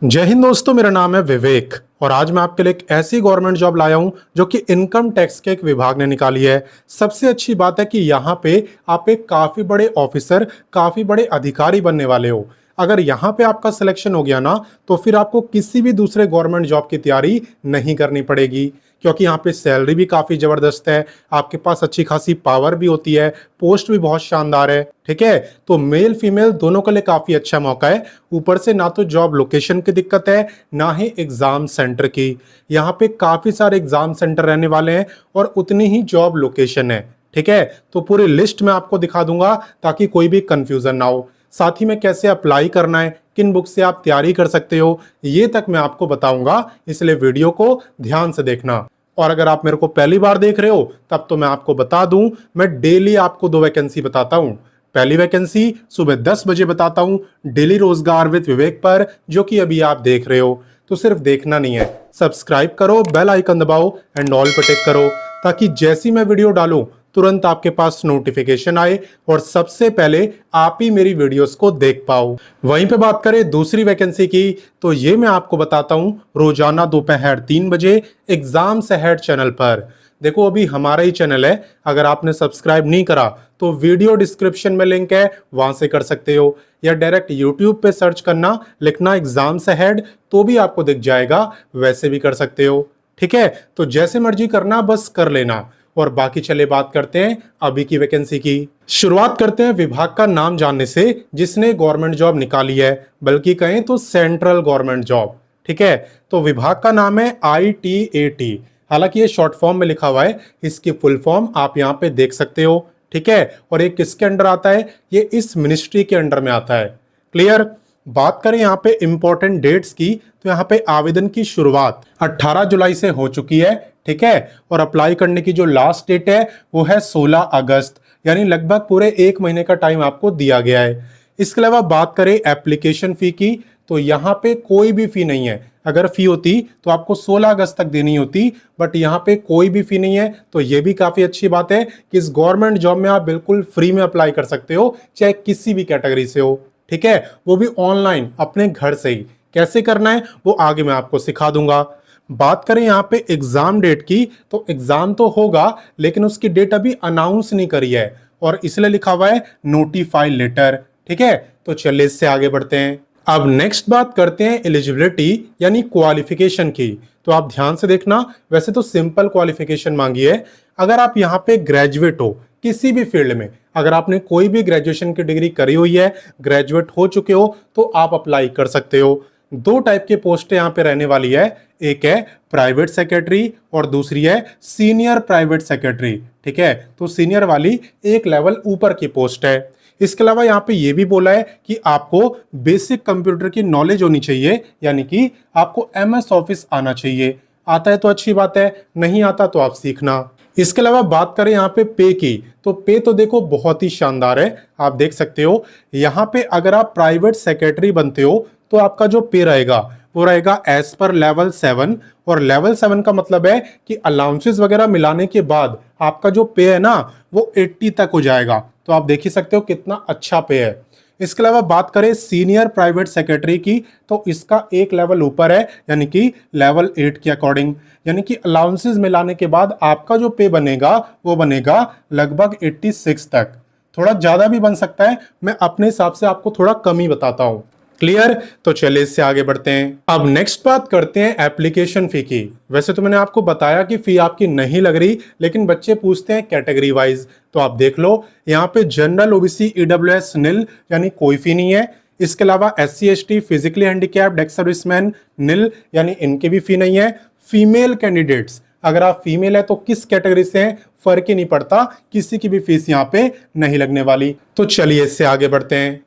जय हिंद दोस्तों, मेरा नाम है विवेक और आज मैं आपके लिए एक ऐसी गवर्नमेंट जॉब लाया हूं जो कि इनकम टैक्स के एक विभाग ने निकाली है। सबसे अच्छी बात है कि यहाँ पे आप एक काफी बड़े ऑफिसर, काफी बड़े अधिकारी बनने वाले हो। अगर यहाँ पे आपका सिलेक्शन हो गया ना, तो फिर आपको किसी भी दूसरे गवर्नमेंट जॉब की तैयारी नहीं करनी पड़ेगी, क्योंकि यहाँ पे सैलरी भी काफी जबरदस्त है, आपके पास अच्छी खासी पावर भी होती है, पोस्ट भी बहुत शानदार है। ठीक है, तो मेल फीमेल दोनों के लिए काफी अच्छा मौका है। ऊपर से ना तो जॉब लोकेशन की दिक्कत है, ना ही एग्जाम सेंटर की। यहाँ पे काफी सारे एग्जाम सेंटर रहने वाले हैं और उतनी ही जॉब लोकेशन है। ठीक है, तो पूरी लिस्ट में आपको दिखा दूंगा ताकि कोई भी कंफ्यूजन ना हो। साथ ही में कैसे अप्लाई करना है, किन बुक से आप तैयारी कर सकते हो, ये तक मैं आपको बताऊंगा, इसलिए वीडियो को ध्यान से देखना। और अगर आप मेरे को पहली बार देख रहे हो तब तो मैं आपको बता दूं, मैं डेली आपको 2 वैकेंसी बताता हूं। पहली वैकेंसी सुबह 10 बजे बताता हूं डेली रोजगार विद विवेक पर, जो कि अभी आप देख रहे हो। तो सिर्फ देखना नहीं है, सब्सक्राइब करो, बेल आइकन दबाओ एंड ऑल पे टिक करो, ताकि जैसी मैं वीडियो डालूं तुरंत आपके पास नोटिफिकेशन आए और सबसे पहले आप ही मेरी वीडियोस को देख पाओ। वहीं पे बात करें दूसरी वैकेंसी की, तो ये मैं आपको बताता हूं रोजाना दोपहर 3 बजे एग्जाम से हेड चैनल पर। देखो, अभी हमारा ही चैनल है, अगर आपने सब्सक्राइब नहीं करा तो वीडियो डिस्क्रिप्शन में लिंक है, वहां से कर सकते हो, या डायरेक्ट यूट्यूब पे सर्च करना, लिखना एग्जाम से हेड, तो भी आपको दिख जाएगा, वैसे भी कर सकते हो। ठीक है, तो जैसे मर्जी करना, बस कर लेना। और बाकी चले बात करते हैं अभी की वैकेंसी की। शुरुआत करते हैं विभाग का नाम जानने से जिसने गवर्नमेंट जॉब निकाली है, बल्कि कहें तो सेंट्रल गवर्नमेंट जॉब। ठीक है, तो विभाग का नाम है ITAT। हालांकि ये शॉर्ट फॉर्म में लिखा हुआ है, इसकी फुल फॉर्म आप यहाँ पे देख सकते हो। ठीक है, और ये किसके अंडर आता है? ये इस मिनिस्ट्री के अंडर में आता है। क्लियर? बात करें यहाँ पे इंपॉर्टेंट डेट्स की, तो यहाँ पे आवेदन की शुरुआत 18 जुलाई से हो चुकी है। ठीक है, और अप्लाई करने की जो लास्ट डेट है वो है 16 अगस्त, यानी लगभग पूरे 1 महीने का टाइम आपको दिया गया है। इसके अलावा बात करें एप्लीकेशन फी की, तो यहाँ पे कोई भी फी नहीं है। अगर फी होती तो आपको 16 अगस्त तक देनी होती, बट यहाँ पे कोई भी फी नहीं है। तो ये भी काफी अच्छी बात है कि इस गवर्नमेंट जॉब में आप बिल्कुल फ्री में अप्लाई कर सकते हो, चाहे किसी भी कैटेगरी से हो। ठीक है, वो भी ऑनलाइन अपने घर से ही। कैसे करना है वो आगे मैं आपको सिखा दूंगा। बात करें यहाँ पे एग्जाम डेट की, तो एग्जाम तो होगा लेकिन उसकी डेट अभी अनाउंस नहीं करी है, और इसलिए लिखा हुआ है नोटिफाइड लेटर। ठीक है, तो चलिए इससे आगे बढ़ते हैं। अब नेक्स्ट बात करते हैं एलिजिबिलिटी यानी क्वालिफिकेशन की। तो आप ध्यान से देखना, वैसे तो सिंपल क्वालिफिकेशन मांगी है। अगर आप यहाँ पे ग्रेजुएट हो किसी भी फील्ड में, अगर आपने कोई भी ग्रेजुएशन की डिग्री करी हुई है, ग्रेजुएट हो चुके हो, तो आप अप्लाई कर सकते हो। 2 टाइप के पोस्टें यहाँ पे रहने वाली है, एक है प्राइवेट सेक्रेटरी और दूसरी है सीनियर प्राइवेट सेक्रेटरी। ठीक है, तो सीनियर वाली एक लेवल ऊपर की पोस्ट है। इसके अलावा यहाँ पे ये भी बोला है कि आपको बेसिक कंप्यूटर की नॉलेज होनी चाहिए, यानी कि आपको MS ऑफिस आना चाहिए। आता है तो अच्छी बात है, नहीं आता तो आप सीखना। इसके अलावा बात करें यहाँ पे पे की, तो पे तो देखो बहुत ही शानदार है। आप देख सकते हो यहाँ पे अगर आप प्राइवेट सेक्रेटरी बनते हो तो आपका जो पे रहेगा वो रहेगा एज पर लेवल 7। और लेवल 7 का मतलब है कि अलाउंसेस वगैरह मिलाने के बाद आपका जो पे है ना वो 80 तक हो जाएगा। तो आप देख ही सकते हो कितना अच्छा पे है। इसके अलावा बात करें सीनियर प्राइवेट सेक्रेटरी की, तो इसका एक लेवल ऊपर है, यानी कि लेवल 8 के अकॉर्डिंग, यानी कि अलाउंसेस मिलाने के बाद आपका जो पे बनेगा वो बनेगा लगभग 86 तक। थोड़ा ज्यादा भी बन सकता है, मैं अपने हिसाब से आपको थोड़ा कम ही बताता हूं। क्लियर? तो चलिए इससे आगे बढ़ते हैं। अब नेक्स्ट बात करते हैं एप्लीकेशन फी की। वैसे तो मैंने आपको बताया कि फी आपकी नहीं लग रही, लेकिन बच्चे पूछते हैं कैटेगरी वाइज, तो आप देख लो यहाँ पे जनरल, OBC, EWS निल, यानी कोई फी नहीं है। इसके अलावा SC ST, physically handicapped, ex serviceman nil, यानी इनकी भी फी नहीं है। फीमेल कैंडिडेट्स, अगर आप फीमेल है तो किस कैटेगरी से हैं फर्क ही नहीं पड़ता, किसी की भी फीस यहाँ पे नहीं लगने वाली। तो चलिए इससे आगे बढ़ते हैं।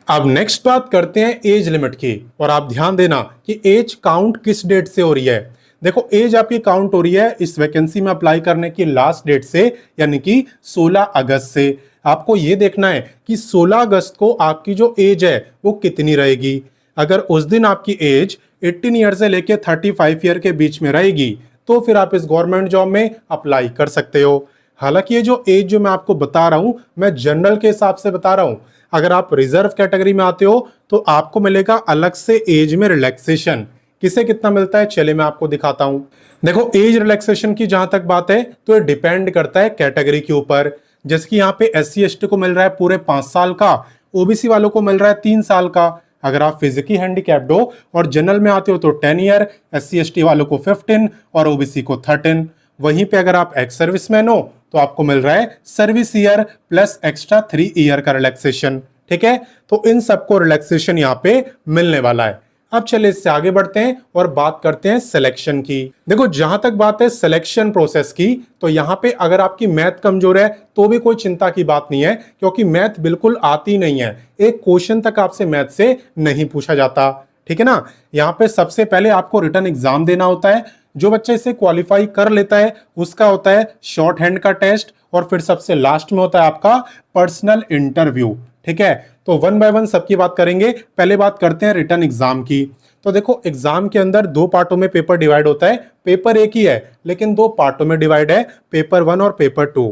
अब नेक्स्ट बात करते हैं एज लिमिट की, और आप ध्यान देना कि एज काउंट किस डेट से हो रही है। देखो, एज आपकी काउंट हो रही है इस वैकेंसी में अप्लाई करने की लास्ट डेट से, यानी कि 16 अगस्त से। आपको ये देखना है कि 16 अगस्त को आपकी जो एज है वो कितनी रहेगी। अगर उस दिन आपकी एज 18 ईयर से लेके 35 ईयर के बीच में रहेगी, तो फिर आप इस गवर्नमेंट जॉब में अप्लाई कर सकते हो। हालांकि ये जो एज जो मैं आपको बता रहा हूं, मैं जनरल के हिसाब से बता रहा हूं। अगर आप रिजर्व कैटेगरी में आते हो तो आपको मिलेगा अलग से एज में रिलैक्सेशन। किसे कितना मिलता है चलिए मैं आपको दिखाता हूं। देखो एज रिलैक्सेशन की जहां तक बात है तो ये डिपेंड करता है कैटेगरी के ऊपर। जैसे कि यहाँ पे SC ST को मिल रहा है पूरे 5 साल का, OBC वालों को मिल रहा है 3 साल का। अगर आप फिजिकली हैंडीकैप्ड हो और जनरल में आते हो तो 10 ईयर, SC ST वालों को 15 और OBC को 13। वहीं पे अगर आप एक्स सर्विसमैन हो तो आपको मिल रहा है service year plus extra 3 year का रिलैक्सेशन। ठीक है, तो इन सबको रिलैक्सेशन यहाँ पे मिलने वाला है। अब चलिए इससे आगे बढ़ते हैं और बात करते हैं सिलेक्शन की। देखो जहां तक बात है सिलेक्शन प्रोसेस की, तो यहाँ पे अगर आपकी मैथ कमजोर है तो भी कोई चिंता की बात नहीं है, क्योंकि मैथ बिल्कुल आती नहीं है। एक क्वेश्चन तक आपसे मैथ से नहीं पूछा जाता। ठीक है ना। यहाँ पे सबसे पहले आपको रिटन एग्जाम देना होता है। जो बच्चा इसे क्वालिफाई कर लेता है उसका होता है शॉर्ट हैंड का टेस्ट, और फिर सबसे लास्ट में होता है आपका पर्सनल इंटरव्यू। ठीक है, तो वन बाय वन सबकी बात करेंगे। पहले बात करते हैं रिटन एग्जाम की। तो देखो एग्जाम के अंदर 2 पार्टों में पेपर डिवाइड होता है। पेपर एक ही है लेकिन 2 पार्टों में डिवाइड है, पेपर 1 और पेपर 2।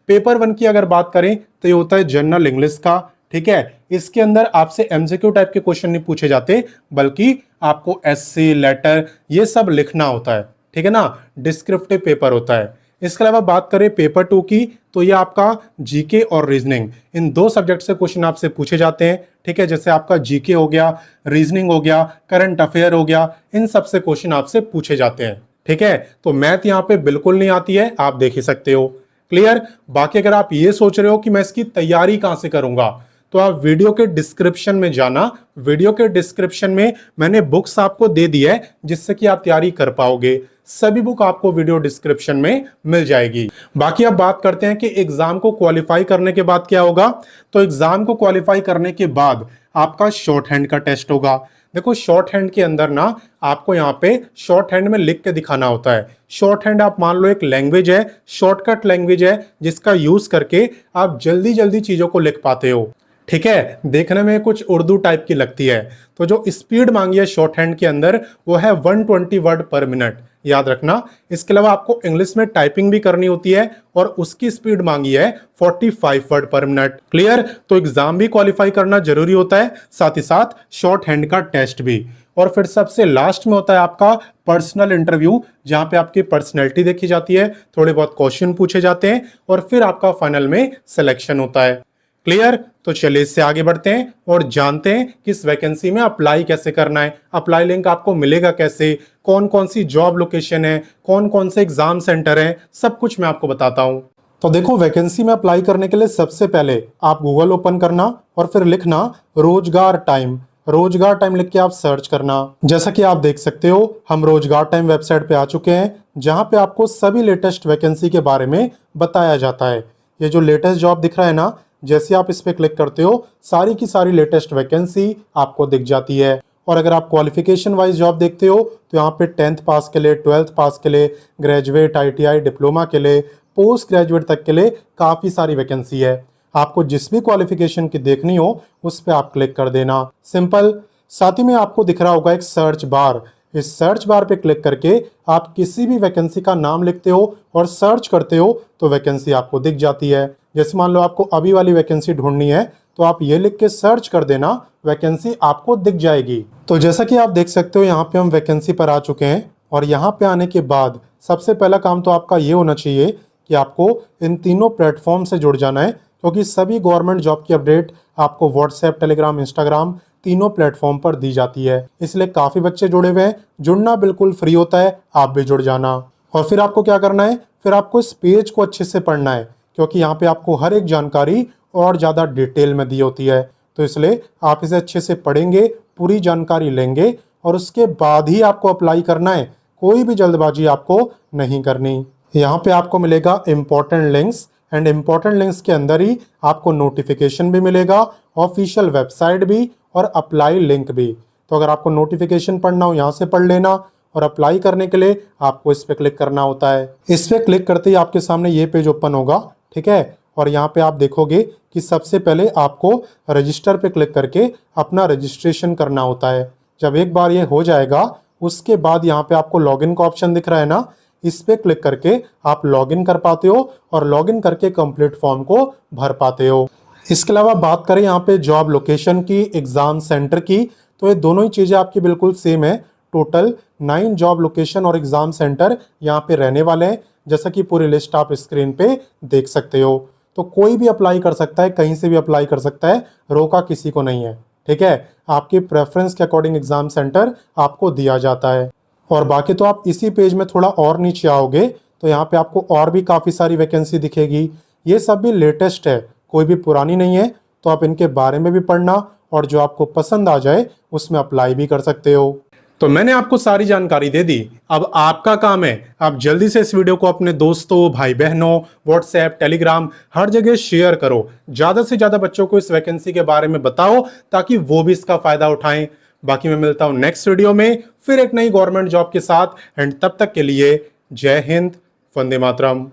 पेपर 1 की अगर बात करें तो ये होता है जनरल इंग्लिश का। ठीक है, इसके अंदर आपसे MCQ टाइप के क्वेश्चन नहीं पूछे जाते, बल्कि आपको SC लेटर ये सब लिखना होता है। ठीक है ना, डिस्क्रिप्टिव पेपर होता है। इसके अलावा बात करें पेपर 2 की, तो ये आपका जीके और रीजनिंग, इन 2 सब्जेक्ट से क्वेश्चन आपसे पूछे जाते हैं। ठीक है, जैसे आपका जीके हो गया, रीजनिंग हो गया, करंट अफेयर हो गया, इन सब से क्वेश्चन आपसे पूछे जाते हैं। ठीक है, तो मैथ यहाँ पे बिल्कुल नहीं आती है, आप देख ही सकते हो। क्लियर। बाकी अगर आप ये सोच रहे हो कि मैं इसकी तैयारी कहां से करूंगा, तो आप वीडियो के डिस्क्रिप्शन में जाना। वीडियो के डिस्क्रिप्शन में मैंने बुक्स आपको दे दी है जिससे कि आप तैयारी कर पाओगे। सभी बुक आपको वीडियो डिस्क्रिप्शन में मिल जाएगी। बाकी अब बात करते हैं कि एग्जाम को क्वालिफाई करने के बाद क्या होगा। तो एग्जाम को क्वालिफाई करने के बाद आपका शॉर्ट हैंड का टेस्ट होगा। देखो शॉर्ट हैंड के अंदर ना आपको यहाँ पे शॉर्ट हैंड में लिख के दिखाना होता है। शॉर्ट हैंड आप मान लो एक लैंग्वेज है, शॉर्टकट लैंग्वेज है, जिसका यूज करके आप जल्दी जल्दी चीजों को लिख पाते हो। ठीक है, देखने में कुछ उर्दू टाइप की लगती है। तो जो स्पीड मांगी है शॉर्ट हैंड के अंदर वो है 120 वर्ड पर मिनट, याद रखना। इसके अलावा आपको इंग्लिश में टाइपिंग भी करनी होती है और उसकी स्पीड मांगी है 45 वर्ड पर मिनट। क्लियर। तो एग्जाम भी क्वालिफाई करना जरूरी होता है, साथ ही साथ शॉर्ट हैंड का टेस्ट भी। और फिर सबसे लास्ट में होता है आपका पर्सनल इंटरव्यू, जहां पे आपकी पर्सनैलिटी देखी जाती है, थोड़े बहुत क्वेश्चन पूछे जाते हैं और फिर आपका फाइनल में सिलेक्शन होता है। क्लियर। तो चलिए इससे आगे बढ़ते हैं और जानते हैं कि इस वैकेंसी में अप्लाई कैसे करना है, अप्लाई लिंक आपको मिलेगा कैसे, कौन कौन सी जॉब लोकेशन है, कौन कौन से एग्जाम सेंटर है, सब कुछ मैं आपको बताता हूं। तो देखो वैकेंसी में अप्लाई करने के लिए सबसे पहले आप गूगल ओपन करना और फिर लिखना रोजगार टाइम। रोजगार टाइम लिख के आप सर्च करना। जैसा कि आप देख सकते हो हम रोजगार टाइम वेबसाइट पे आ चुके हैं, जहां पे आपको सभी लेटेस्ट वैकेंसी के बारे में बताया जाता है। ये जो लेटेस्ट जॉब दिख रहा है ना, जैसे आप इस पे क्लिक करते हो सारी की सारी लेटेस्ट वैकेंसी आपको दिख जाती है। और अगर आप क्वालिफिकेशन वाइज जॉब देखते हो तो यहाँ पे 10th पास के लिए, 12th पास के लिए, ग्रेजुएट, ITI, डिप्लोमा के लिए, पोस्ट ग्रेजुएट तक के लिए काफ़ी सारी वैकेंसी है। आपको जिस भी क्वालिफिकेशन की देखनी हो उस पर आप क्लिक कर देना, सिंपल। साथ ही में आपको दिख रहा होगा एक सर्च बार। इस सर्च बार पे क्लिक करके आप किसी भी वैकेंसी का नाम लिखते हो और सर्च करते हो तो वैकेंसी आपको दिख जाती है। जैसे मान लो आपको अभी वाली वैकेंसी ढूंढनी है तो आप ये लिख के सर्च कर देना, वैकेंसी आपको दिख जाएगी। तो जैसा कि आप देख सकते हो यहाँ पे हम वैकेंसी पर आ चुके हैं और यहाँ पे आने के बाद सबसे पहला काम तो आपका ये होना चाहिए कि आपको इन तीनों प्लेटफॉर्म से जुड़ जाना है, क्योंकि सभी गवर्नमेंट जॉब की अपडेट आपको व्हाट्सएप, टेलीग्राम, इंस्टाग्राम तीनों प्लेटफॉर्म पर दी जाती है। इसलिए काफ़ी बच्चे जुड़े हुए हैं, जुड़ना बिल्कुल फ्री होता है, आप भी जुड़ जाना। और फिर आपको क्या करना है, फिर आपको इस पेज को अच्छे से पढ़ना है, क्योंकि यहाँ पे आपको हर एक जानकारी और ज़्यादा डिटेल में दी होती है। तो इसलिए आप इसे अच्छे से पढ़ेंगे, पूरी जानकारी लेंगे और उसके बाद ही आपको अप्लाई करना है। कोई भी जल्दबाजी आपको नहीं करनी। यहाँ पे आपको मिलेगा important links and important links के अंदर ही आपको नोटिफिकेशन भी मिलेगा, ऑफिशियल वेबसाइट भी और अप्लाई लिंक भी। तो अगर आपको नोटिफिकेशन पढ़ना हो यहाँ से पढ़ लेना और अप्लाई करने के लिए आपको इस पर क्लिक करना होता है। इस पर क्लिक करते ही आपके सामने ये पेज ओपन होगा, ठीक है। और यहाँ पे आप देखोगे कि सबसे पहले आपको रजिस्टर पे क्लिक करके अपना रजिस्ट्रेशन करना होता है। जब एक बार ये हो जाएगा उसके बाद यहाँ पे आपको लॉगिन का ऑप्शन दिख रहा है ना, इस पे क्लिक करके आप लॉगिन कर पाते हो और लॉगिन करके कंप्लीट फॉर्म को भर पाते हो। इसके अलावा बात करें यहाँ पे जॉब लोकेशन की, एग्जाम सेंटर की, तो ये दोनों ही चीज़ें आपकी बिल्कुल सेम है। टोटल 9 जॉब लोकेशन और एग्जाम सेंटर यहाँ पे रहने वाले हैं, जैसा कि पूरी लिस्ट आप स्क्रीन पे देख सकते हो। तो कोई भी अप्लाई कर सकता है, कहीं से भी अप्लाई कर सकता है, रोका किसी को नहीं है। ठीक है, आपकी प्रेफरेंस के अकॉर्डिंग एग्जाम सेंटर आपको दिया जाता है। और बाकी तो आप इसी पेज में थोड़ा और नीचे आओगे तो यहाँ पे आपको और भी काफ़ी सारी वैकेंसी दिखेगी। ये सब भी लेटेस्ट है, कोई भी पुरानी नहीं है। तो आप इनके बारे में भी पढ़ना और जो आपको पसंद आ जाए उसमें अप्लाई भी कर सकते हो। तो मैंने आपको सारी जानकारी दे दी, अब आपका काम है आप जल्दी से इस वीडियो को अपने दोस्तों, भाई बहनों, व्हाट्सएप, टेलीग्राम हर जगह शेयर करो। ज़्यादा से ज़्यादा बच्चों को इस वैकेंसी के बारे में बताओ ताकि वो भी इसका फ़ायदा उठाएं। बाकी मैं मिलता हूं नेक्स्ट वीडियो में फिर एक नई गवर्नमेंट जॉब के साथ। एंड तब तक के लिए जय हिंद, वंदे मातरम।